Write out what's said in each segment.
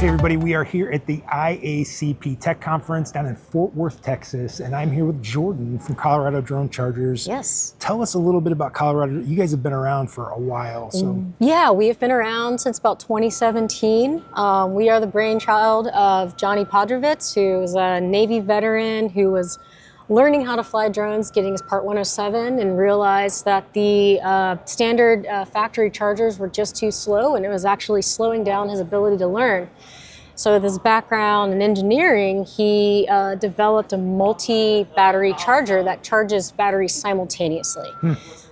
Hey everybody, we are here at the IACP Tech Conference down in Fort Worth, Texas, and I'm here with Jordan from Colorado Drone Chargers. Yes. Tell us a little bit about Colorado. You guys have been around for a while, so. Yeah, we have been around since about 2017. We are the brainchild of Johnny Podrovitz, who is a Navy veteran who was learning how to fly drones, getting his Part 107, and realized that the standard factory chargers were just too slow, and it was actually slowing down his ability to learn. So with his background in engineering, he developed a multi-battery charger that charges batteries simultaneously.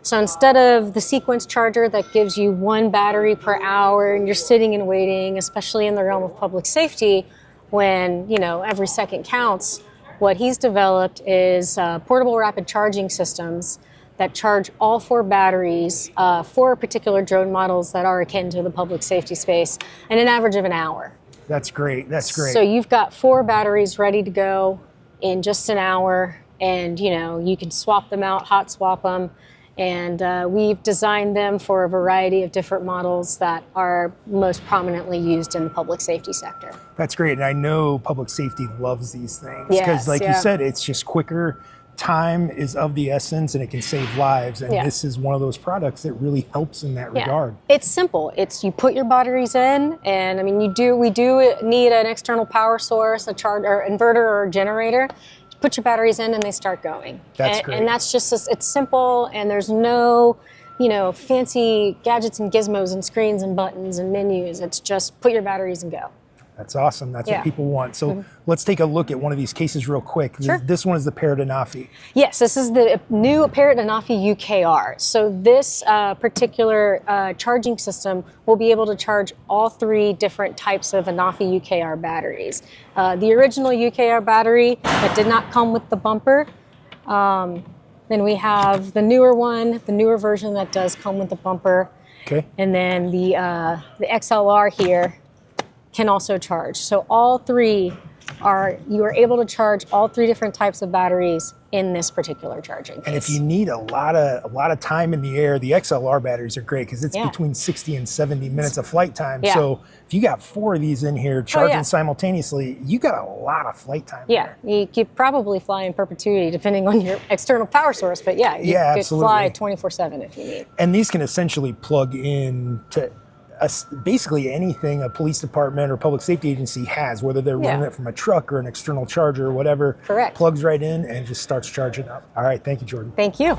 So instead of the sequence charger that gives you one battery per hour and you're sitting and waiting, especially in the realm of public safety, when every second counts, what he's developed is portable rapid charging systems that charge all four batteries for particular drone models that are akin to the public safety space in an average of an hour. That's great. That's great. So you've got four batteries ready to go in just an hour, and you can swap them out, hot swap them, and we've designed them for a variety of different models that are most prominently used in the public safety sector. That's great, and I know public safety loves these things Yes, because, you said, it's just quicker. Time is of the essence, and it can save lives. And this is one of those products that really helps in that regard. It's simple. It's you put your batteries in, and I mean, we do need an external power source, a or inverter or a generator. You put your batteries in, and they start going. That's great. And that's just it's simple, and there's no fancy gadgets and gizmos and screens and buttons and menus. It's just put your batteries and go. That's awesome. That's what people want. So let's take a look at one of these cases real quick. Sure. This one is the Parrot Anafi. Yes, this is the new Parrot Anafi UKR. So this particular charging system will be able to charge all three different types of Anafi UKR batteries. The original UKR battery that did not come with the bumper. Then we have the newer one, the newer version that does come with the bumper. Okay. And then the XLR here can also charge. So all three you are able to charge all three different types of batteries in this particular charging case. And if you need a lot of time in the air, the XLR batteries are great because it's between 60 and 70 minutes of flight time. So if you got four of these in here charging simultaneously, you got a lot of flight time. You could probably fly in perpetuity depending on your external power source, but you could fly 24/7 if you need. And these can essentially plug in to basically anything a police department or public safety agency has, whether they're running it from a truck or an external charger or whatever. Correct. Plugs right in and just starts charging up. All right, thank you, Jordan. Thank you.